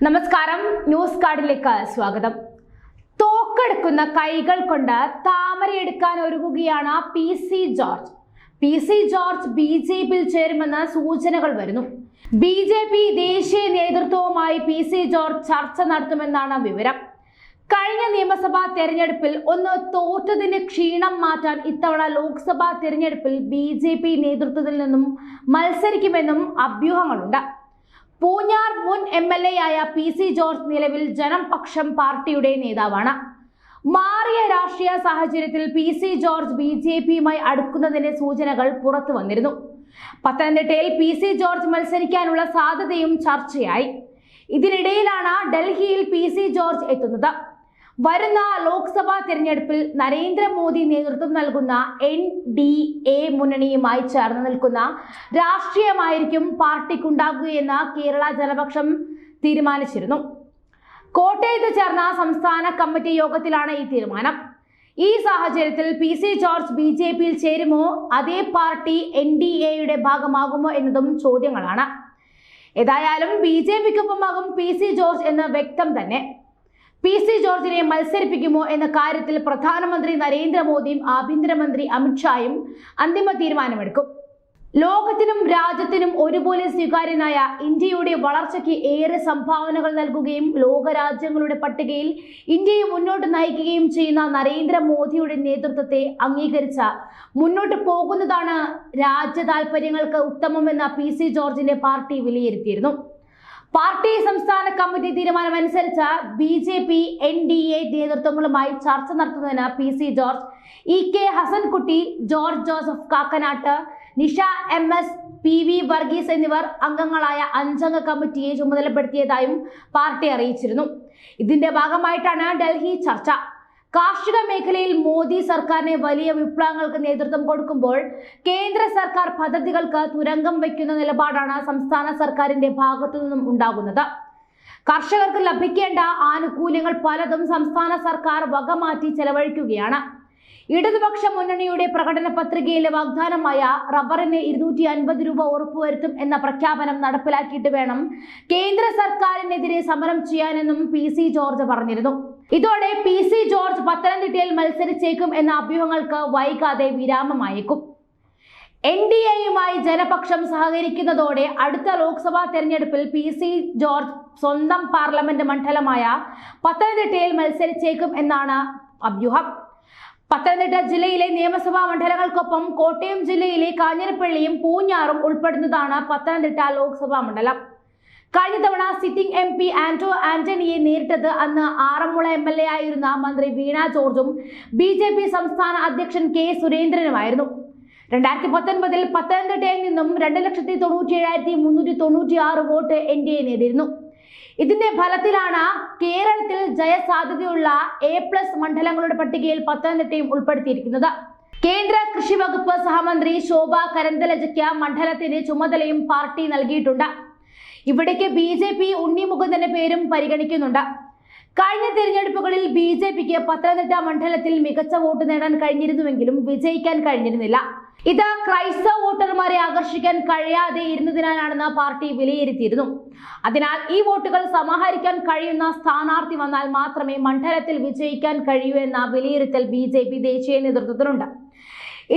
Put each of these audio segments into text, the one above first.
നമസ്കാരം, ന്യൂസ് കാർഡിലേക്ക് സ്വാഗതം. തോക്കെടുക്കുന്ന കൈകൾ കൊണ്ട് താമരയെടുക്കാൻ ഒരുങ്ങുകയാണ് പി സി ജോർജ് ബി.ജെ.പിയിൽ ചേരുമെന്ന് സൂചനകൾ വരുന്നു. ബി.ജെ.പി ദേശീയ നേതൃത്വവുമായി പി സി ജോർജ് ചർച്ച നടത്തുമെന്നാണ് വിവരം. കഴിഞ്ഞ നിയമസഭാ തെരഞ്ഞെടുപ്പിൽ ഒന്ന് തോറ്റതിന്റെ ക്ഷീണം മാറ്റാൻ ഇത്തവണ ലോക്സഭാ തെരഞ്ഞെടുപ്പിൽ ബി.ജെ.പി നേതൃത്വത്തിൽ നിന്നും മത്സരിക്കുമെന്നും അഭ്യൂഹങ്ങളുണ്ട്. പൂഞ്ഞാർ മുൻ എം.എൽ.എ ആയ പി സി ജോർജ് നിലവിൽ ജനപക്ഷം പാർട്ടിയുടെ നേതാവാണ്. മാറിയ രാഷ്ട്രീയ സാഹചര്യത്തിൽ പി സി ജോർജ് ബി.ജെ.പിയുമായി അടുക്കുന്നതിന്റെ സൂചനകൾ പുറത്തു വന്നിരുന്നു. പത്തനംതിട്ടയിൽ പി സി ജോർജ് മത്സരിക്കാനുള്ള സാധ്യതയും ചർച്ചയായി. ഇതിനിടയിലാണ് ഡൽഹിയിൽ പി സി ജോർജ് എത്തുന്നത്. വരുന്ന ലോക്സഭാ തെരഞ്ഞെടുപ്പിൽ നരേന്ദ്രമോദി നേതൃത്വം നൽകുന്ന NDA മുന്നണിയുമായി ചേർന്ന് നിൽക്കുന്ന രാഷ്ട്രീയമായിരിക്കും പാർട്ടിക്കുണ്ടാകുകയെന്ന് കേരള ജനപക്ഷം തീരുമാനിച്ചിരുന്നു. കോട്ടയത്ത് ചേർന്ന സംസ്ഥാന കമ്മിറ്റി യോഗത്തിലാണ് ഈ തീരുമാനം. ഈ സാഹചര്യത്തിൽ പി സി ജോർജ് ബി.ജെ.പിയിൽ ചേരുമോ, അതേ പാർട്ടി NDAയുടെ ഭാഗമാകുമോ എന്നതും ചോദ്യങ്ങളാണ്. ഏതായാലും ബി.ജെ.പിക്കൊപ്പമാകും പി സി ജോർജ് എന്ന് വ്യക്തം തന്നെ. പി സി ജോർജിനെ മത്സരിപ്പിക്കുമോ എന്ന കാര്യത്തിൽ പ്രധാനമന്ത്രി നരേന്ദ്രമോദിയും ആഭ്യന്തരമന്ത്രി അമിത്ഷായും അന്തിമ തീരുമാനമെടുക്കും. ലോകത്തിനും രാജ്യത്തിനും ഒരുപോലെ സ്വീകാര്യനായ ഇന്ത്യയുടെ വളർച്ചയ്ക്ക് ഏറെ സംഭാവനകൾ നൽകുകയും ലോകരാജ്യങ്ങളുടെ പട്ടികയിൽ ഇന്ത്യയെ മുന്നോട്ട് നയിക്കുകയും ചെയ്യുന്ന നരേന്ദ്രമോദിയുടെ നേതൃത്വത്തെ അംഗീകരിച്ച മുന്നോട്ട് പോകുന്നതാണ് രാജ്യ താൽപര്യങ്ങൾക്ക് ഉത്തമമെന്ന പി സി ജോർജിന്റെ പാർട്ടി വിലയിരുത്തിയിരുന്നു. പാർട്ടി സംസ്ഥാന കമ്മിറ്റി തീരുമാനമനുസരിച്ച് ബി.ജെ.പി NDA നേതൃത്വങ്ങളുമായി ചർച്ച നടത്തുന്നതിന് P C George, E.K. Hasankutty, George Joseph Kakkanatt, Nisha MS, PV Varghese എന്നിവർ അംഗങ്ങളായ 5 അംഗ കമ്മിറ്റിയെ ചുമതലപ്പെടുത്തിയതായും പാർട്ടി അറിയിച്ചിരുന്നു. ഇതിന്റെ ഭാഗമായിട്ടാണ് ഡൽഹി ചർച്ച. കാർഷിക മേഖലയിൽ മോദി സർക്കാരിനെ വലിയ വിപ്ലവങ്ങൾക്ക് നേതൃത്വം കൊടുക്കുമ്പോൾ കേന്ദ്ര സർക്കാർ പദ്ധതികൾക്ക് തുരങ്കം വയ്ക്കുന്ന നിലപാടാണ് സംസ്ഥാന സർക്കാരിന്റെ ഭാഗത്തു നിന്നും ഉണ്ടാകുന്നത്. കർഷകർക്ക് ലഭിക്കേണ്ട ആനുകൂല്യങ്ങൾ പലതും സംസ്ഥാന സർക്കാർ വകമാറ്റി ചെലവഴിക്കുകയാണ്. ഇടതുപക്ഷ മുന്നണിയുടെ പ്രകടന പത്രികയിലെ വാഗ്ദാനമായ റബ്ബറിന് 250 രൂപ ഉറപ്പുവരുത്തും എന്ന പ്രഖ്യാപനം നടപ്പിലാക്കിയിട്ട് വേണം കേന്ദ്ര സർക്കാരിനെതിരെ സമരം ചെയ്യാനെന്നും പി സി ജോർജ് പറഞ്ഞിരുന്നു. ഇതോടെ പി സി ജോർജ് പത്തനംതിട്ടയിൽ മത്സരിച്ചേക്കും എന്ന അഭ്യൂഹങ്ങൾക്ക് വൈകാതെ വിരാമമായേക്കും. NDAയുമായി ജനപക്ഷം സഹകരിക്കുന്നതോടെ അടുത്ത ലോക്സഭാ തെരഞ്ഞെടുപ്പിൽ പി സി ജോർജ് സ്വന്തം പാർലമെന്റ് മണ്ഡലമായ പത്തനംതിട്ടയിൽ മത്സരിച്ചേക്കും എന്നാണ് അഭ്യൂഹം. പത്തനംതിട്ട ജില്ലയിലെ നിയമസഭാ മണ്ഡലങ്ങൾക്കൊപ്പം കോട്ടയം ജില്ലയിലെ കാഞ്ഞിരപ്പള്ളിയും പൂഞ്ഞാറും ഉൾപ്പെടുന്നതാണ് പത്തനംതിട്ട ലോക്സഭാ മണ്ഡലം. കഴിഞ്ഞ തവണ സിറ്റിംഗ് MP ആന്റോ ആന്റണിയെ നേരിട്ടത് അന്ന് ആറന്മുള MLA ആയിരുന്ന മന്ത്രി വീണ ജോർജും ബി.ജെ.പി സംസ്ഥാന അധ്യക്ഷൻ K. സുരേന്ദ്രനുമായിരുന്നു. 2019 പത്തനംതിട്ടയിൽ നിന്നും 2,97,396 വോട്ട് NDA നേടിയിരുന്നു. ഇതിന്റെ ഫലത്തിലാണ് കേരളത്തിൽ ജയസാധ്യതയുള്ള A+ മണ്ഡലങ്ങളുടെ പട്ടികയിൽ പത്തനംതിട്ടയും ഉൾപ്പെടുത്തിയിരിക്കുന്നത്. കേന്ദ്ര കൃഷി വകുപ്പ് സഹമന്ത്രി ശോഭ കരന്തലജയ്ക്ക് മണ്ഡലത്തിന്റെ ചുമതലയും പാർട്ടി നൽകിയിട്ടുണ്ട്. ഇവിടേക്ക് ബി.ജെ.പി ഉണ്ണി മുകുന്ദന്റെ പേരും പരിഗണിക്കുന്നുണ്ട്. കഴിഞ്ഞ തിരഞ്ഞെടുപ്പുകളിൽ ബി.ജെ.പിക്ക് പത്തനംതിട്ട മണ്ഡലത്തിൽ മികച്ച വോട്ട് നേടാൻ കഴിഞ്ഞിരുന്നുവെങ്കിലും വിജയിക്കാൻ കഴിഞ്ഞിരുന്നില്ല. ഇത് ക്രൈസ്തവ വോട്ടർമാരെ ആകർഷിക്കാൻ കഴിയാതെ ഇരുന്നതിനാലാണെന്ന് പാർട്ടി വിലയിരുത്തിയിരുന്നു. അതിനാൽ ഈ വോട്ടുകൾ സമാഹരിക്കാൻ കഴിയുന്ന സ്ഥാനാർത്ഥി വന്നാൽ മാത്രമേ മണ്ഡലത്തിൽ വിജയിക്കാൻ കഴിയൂ എന്ന വിലയിരുത്തൽ ബി.ജെ.പി ദേശീയ നേതൃത്വത്തിനുണ്ട്.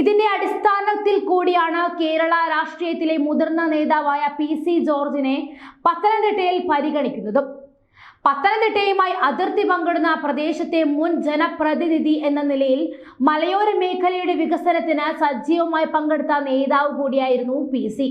ഇതിന്റെ അടിസ്ഥാനത്തിൽ കൂടിയാണ് കേരള രാഷ്ട്രീയത്തിലെ മുതിർന്ന നേതാവായ പി സി ജോർജിനെ പത്തനംതിട്ടയിൽ പരിഗണിക്കുന്നത്. പത്തനംതിട്ടയുമായി അതിർത്തി പങ്കിടുന്ന പ്രദേശത്തെ മുൻ ജനപ്രതിനിധി എന്ന നിലയിൽ മലയോര മേഖലയുടെ വികസനത്തിന് സജീവമായി പങ്കെടുത്ത നേതാവ് കൂടിയായിരുന്നു പി സി.